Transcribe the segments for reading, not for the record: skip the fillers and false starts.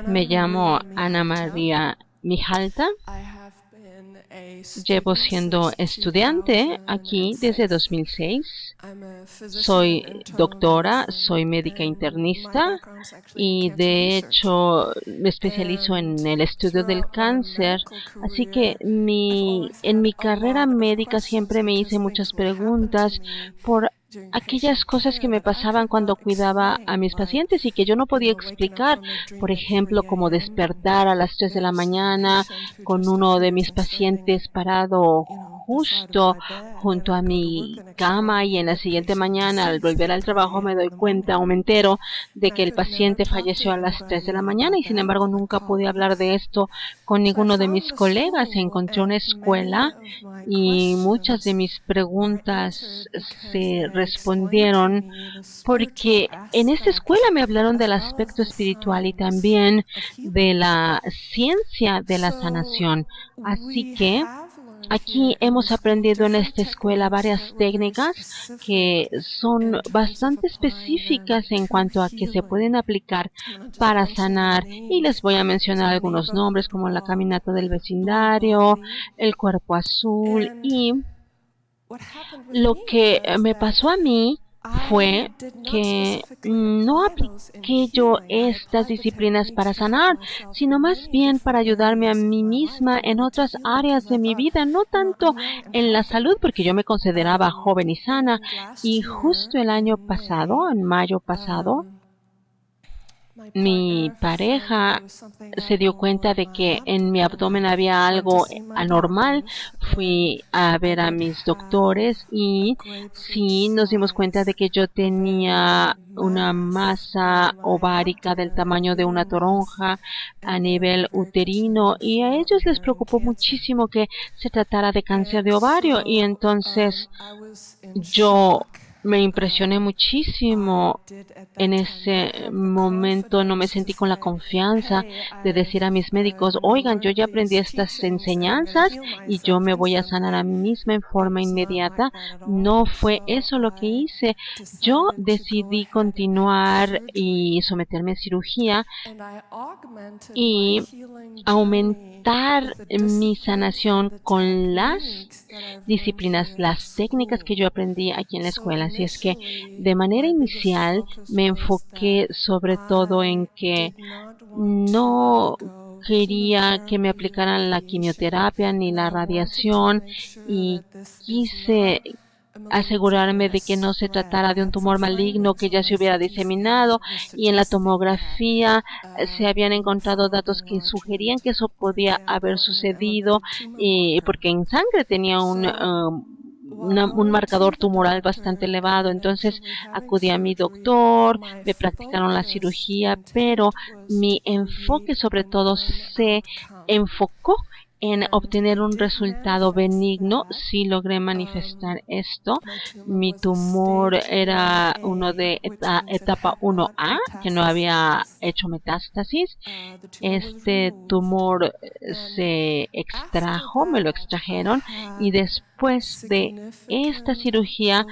Me llamo Ana María Mijalta. Llevo siendo estudiante aquí desde 2006. Soy doctora, soy médica internista y de hecho me especializo en el estudio del cáncer. Así que en mi carrera médica siempre me hice muchas preguntas por aquellas cosas que me pasaban cuando cuidaba a mis pacientes y que yo no podía explicar. Por ejemplo, como despertar a las 3 de la mañana con uno de mis pacientes parado justo junto a mi cama, y en la siguiente mañana al volver al trabajo me doy cuenta o me entero de que el paciente falleció a las 3 de la mañana, y sin embargo nunca pude hablar de esto con ninguno de mis colegas. Encontré una escuela y muchas de mis preguntas se respondieron porque en esta escuela me hablaron del aspecto espiritual y también de la ciencia de la sanación. Así que aquí hemos aprendido en esta escuela varias técnicas que son bastante específicas en cuanto a que se pueden aplicar para sanar, y les voy a mencionar algunos nombres como la caminata del vecindario, el cuerpo azul. Y lo que me pasó a mí fue que no apliqué yo estas disciplinas para sanar, sino más bien para ayudarme a mí misma en otras áreas de mi vida, no tanto en la salud, porque yo me consideraba joven y sana. Y justo el año pasado, en mayo pasado, mi pareja se dio cuenta de que en mi abdomen había algo anormal. Fui a ver a mis doctores y sí nos dimos cuenta de que yo tenía una masa ovárica del tamaño de una toronja a nivel uterino, y a ellos les preocupó muchísimo que se tratara de cáncer de ovario. Y entonces yo me impresioné muchísimo. En ese momento no me sentí con la confianza de decir a mis médicos: oigan, yo ya aprendí estas enseñanzas y yo me voy a sanar a mí misma en forma inmediata. No fue eso lo que hice. Yo decidí continuar y someterme a cirugía y aumentar mi sanación con las disciplinas, las técnicas que yo aprendí aquí en la escuela. Así es que de manera inicial me enfoqué sobre todo en que no quería que me aplicaran la quimioterapia ni la radiación, y quise asegurarme de que no se tratara de un tumor maligno que ya se hubiera diseminado, y en la tomografía se habían encontrado datos que sugerían que eso podía haber sucedido, porque en sangre tenía un marcador tumoral bastante elevado. Entonces acudí a mi doctor, me practicaron la cirugía, pero mi enfoque sobre todo se enfocó en obtener un resultado benigno. Sí logré manifestar esto. Mi tumor era uno de etapa 1A, que no había hecho metástasis. Este tumor se extrajo, me lo extrajeron, y después de esta cirugía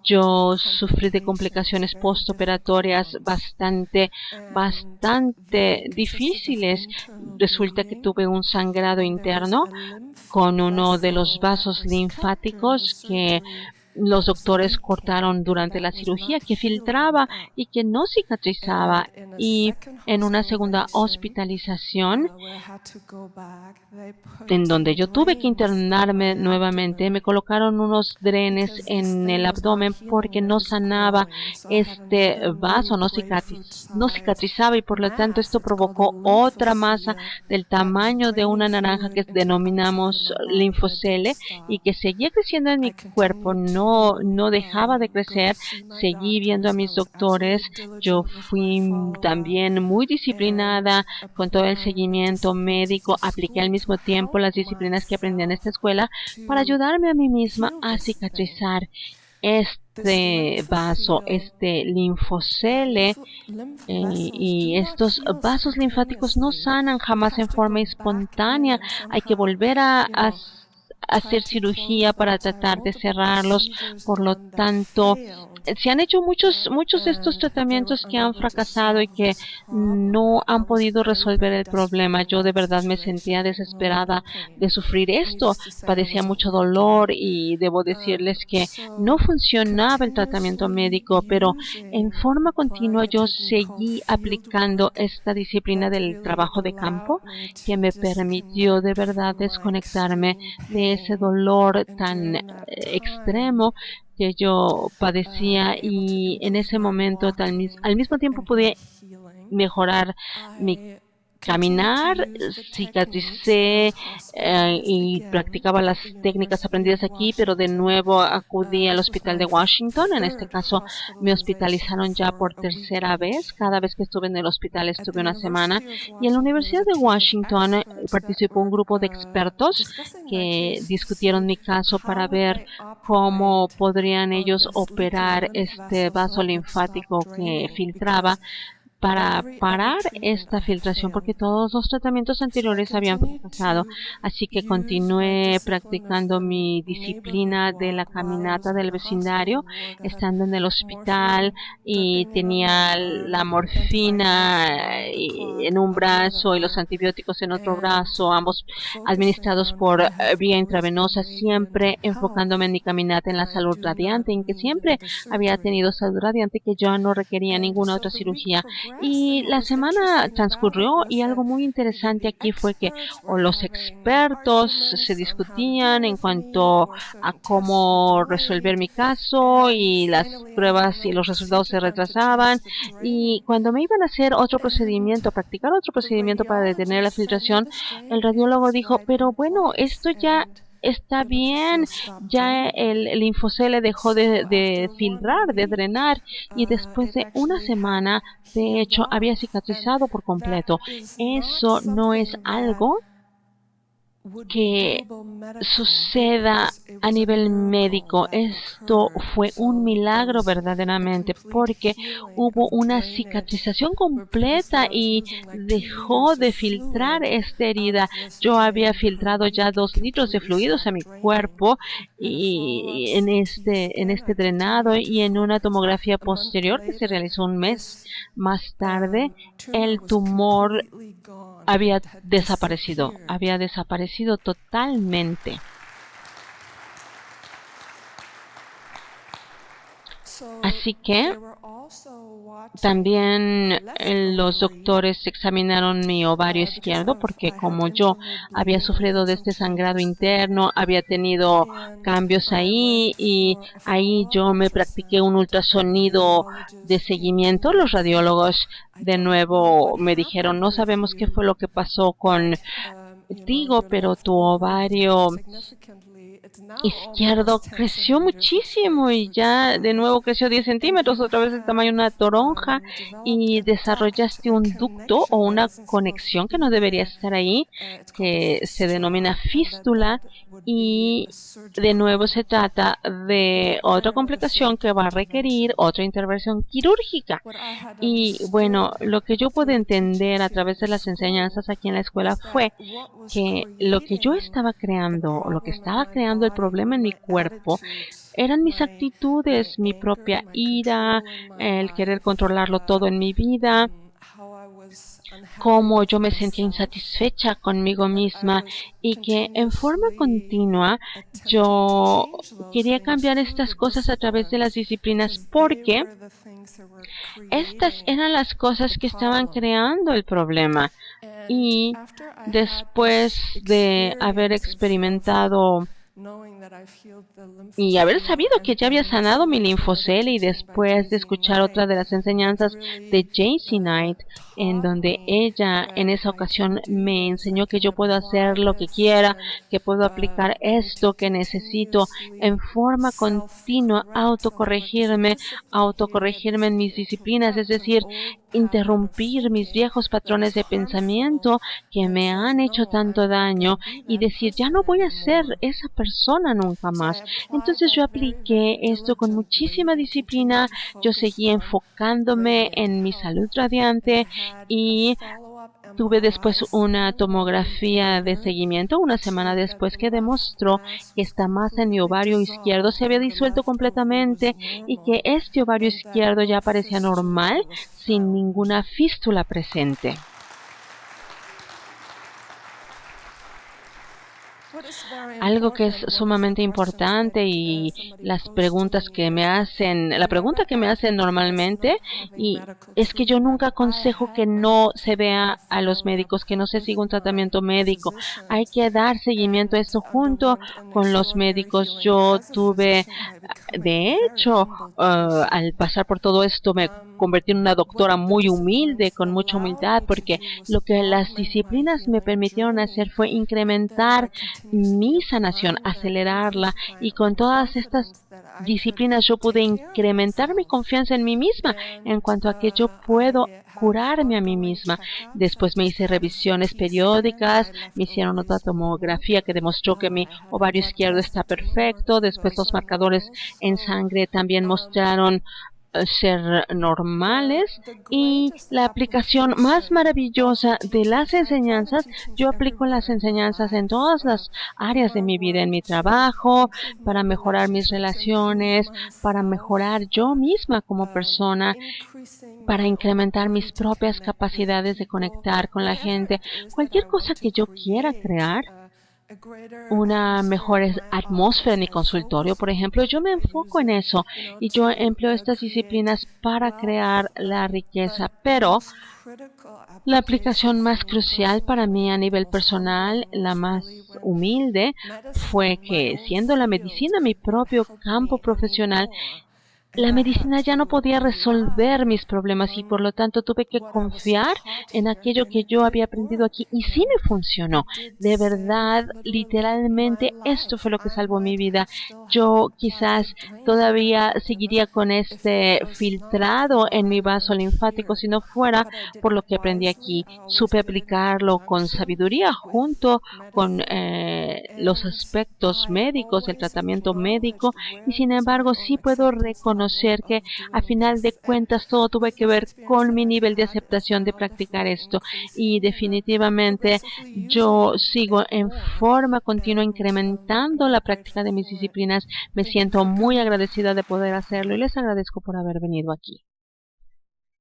yo sufrí de complicaciones postoperatorias bastante difíciles. Resulta que tuve un sangrado interno con uno de los vasos linfáticos que los doctores cortaron durante la cirugía, que filtraba y que no cicatrizaba. Y en una segunda hospitalización, en donde yo tuve que internarme nuevamente, me colocaron unos drenes en el abdomen porque no sanaba este vaso, no cicatrizaba, y por lo tanto esto provocó otra masa del tamaño de una naranja que denominamos linfocele, y que seguía creciendo en mi cuerpo, no dejaba de crecer. Seguí viendo a mis doctores. Yo fui también muy disciplinada con todo el seguimiento médico. Apliqué al mismo tiempo las disciplinas que aprendí en esta escuela para ayudarme a mí misma a cicatrizar este vaso, este linfocele. Y estos vasos linfáticos no sanan jamás en forma espontánea. Hay que volver a hacer cirugía para tratar de cerrarlos. Por lo tanto, se han hecho muchos de estos tratamientos que han fracasado y que no han podido resolver el problema. Yo de verdad me sentía desesperada de sufrir esto. Padecía mucho dolor y debo decirles que no funcionaba el tratamiento médico, pero en forma continua yo seguí aplicando esta disciplina del trabajo de campo que me permitió de verdad desconectarme de ese dolor tan extremo que yo padecía, y en ese momento al mismo tiempo pude mejorar mi caminar, cicatricé y practicaba las técnicas aprendidas aquí, pero de nuevo acudí al hospital de Washington. En este caso me hospitalizaron ya por tercera vez. Cada vez que estuve en el hospital estuve una semana, y en la Universidad de Washington participó un grupo de expertos que discutieron mi caso para ver cómo podrían ellos operar este vaso linfático que filtraba para parar esta filtración, porque todos los tratamientos anteriores habían fracasado. Así que continué practicando mi disciplina de la caminata del vecindario, estando en el hospital, y tenía la morfina en un brazo y los antibióticos en otro brazo, ambos administrados por vía intravenosa, siempre enfocándome en mi caminata en la salud radiante, en que siempre había tenido salud radiante, que yo no requería ninguna otra cirugía. Y la semana transcurrió, y algo muy interesante aquí fue que los expertos se discutían en cuanto a cómo resolver mi caso, y las pruebas y los resultados se retrasaban, y cuando me iban a hacer otro procedimiento, practicar otro procedimiento para detener la filtración, el radiólogo dijo: pero bueno, esto ya está bien, ya el linfocele dejó de filtrar, de drenar, y después de una semana, de hecho, había cicatrizado por completo. Eso no es algo que suceda a nivel médico. Esto fue un milagro verdaderamente, porque hubo una cicatrización completa y dejó de filtrar esta herida. Yo había filtrado ya 2 litros de fluidos a mi cuerpo, y en este drenado y en una tomografía posterior que se realizó un mes más tarde, el tumor había desaparecido totalmente. Así que también los doctores examinaron mi ovario izquierdo, porque como yo había sufrido de este sangrado interno, había tenido cambios ahí, y ahí yo me practiqué un ultrasonido de seguimiento. Los radiólogos de nuevo me dijeron: no sabemos qué fue lo que pasó contigo, pero tu ovario izquierdo creció muchísimo, y ya de nuevo creció 10 centímetros, otra vez el tamaño de una toronja, y desarrollaste un ducto o una conexión que no debería estar ahí, que se denomina fístula, y de nuevo se trata de otra complicación que va a requerir otra intervención quirúrgica. Y bueno, lo que yo pude entender a través de las enseñanzas aquí en la escuela fue que lo que yo estaba creando, o lo que estaba creando el problema en mi cuerpo, eran mis actitudes, mi propia ira, el querer controlarlo todo en mi vida, cómo yo me sentía insatisfecha conmigo misma, y que en forma continua yo quería cambiar estas cosas a través de las disciplinas, porque estas eran las cosas que estaban creando el problema. Y después de haber experimentado y haber sabido que ya había sanado mi linfocele, y después de escuchar otra de las enseñanzas de JC Knight, en donde ella en esa ocasión me enseñó que yo puedo hacer lo que quiera, que puedo aplicar esto que necesito en forma continua, autocorregirme en mis disciplinas, es decir, interrumpir mis viejos patrones de pensamiento que me han hecho tanto daño, y decir: ya no voy a ser esa persona nunca más. Entonces yo apliqué esto con muchísima disciplina, yo seguí enfocándome en mi salud radiante, y Tuve después una tomografía de seguimiento una semana después que demostró que esta masa en mi ovario izquierdo se había disuelto completamente y que este ovario izquierdo ya parecía normal sin ninguna fístula presente. Algo que es sumamente importante y las preguntas que me hacen, la pregunta que me hacen normalmente y es que yo nunca aconsejo que no se vea a los médicos, que no se siga un tratamiento médico. Hay que dar seguimiento a esto junto con los médicos. Yo tuve, de hecho, al pasar por todo esto me convertí en una doctora muy humilde, con mucha humildad, porque lo que las disciplinas me permitieron hacer fue incrementar mi sanación, acelerarla, y con todas estas disciplinas yo pude incrementar mi confianza en mí misma, en cuanto a que yo puedo curarme a mí misma. Después me hice revisiones periódicas, me hicieron otra tomografía que demostró que mi ovario izquierdo está perfecto. Después los marcadores en sangre también mostraron ser normales, y la aplicación más maravillosa de las enseñanzas, yo aplico las enseñanzas en todas las áreas de mi vida, en mi trabajo, para mejorar mis relaciones, para mejorar yo misma como persona, para incrementar mis propias capacidades de conectar con la gente, cualquier cosa que yo quiera crear. Una mejor atmósfera en mi consultorio, por ejemplo, yo me enfoco en eso y yo empleo estas disciplinas para crear la riqueza, pero la aplicación más crucial para mí a nivel personal, la más humilde, fue que siendo la medicina mi propio campo profesional, la medicina ya no podía resolver mis problemas y por lo tanto tuve que confiar en aquello que yo había aprendido aquí y sí me funcionó. De verdad, literalmente, esto fue lo que salvó mi vida. Yo quizás todavía seguiría con este filtrado en mi vaso linfático si no fuera por lo que aprendí aquí. Supe aplicarlo con sabiduría junto con los aspectos médicos, el tratamiento médico, y sin embargo sí puedo reconocer que a final de cuentas todo tuvo que ver con mi nivel de aceptación de practicar esto, y definitivamente yo sigo en forma continua incrementando la práctica de mis disciplinas. Me siento muy agradecida de poder hacerlo y les agradezco por haber venido aquí.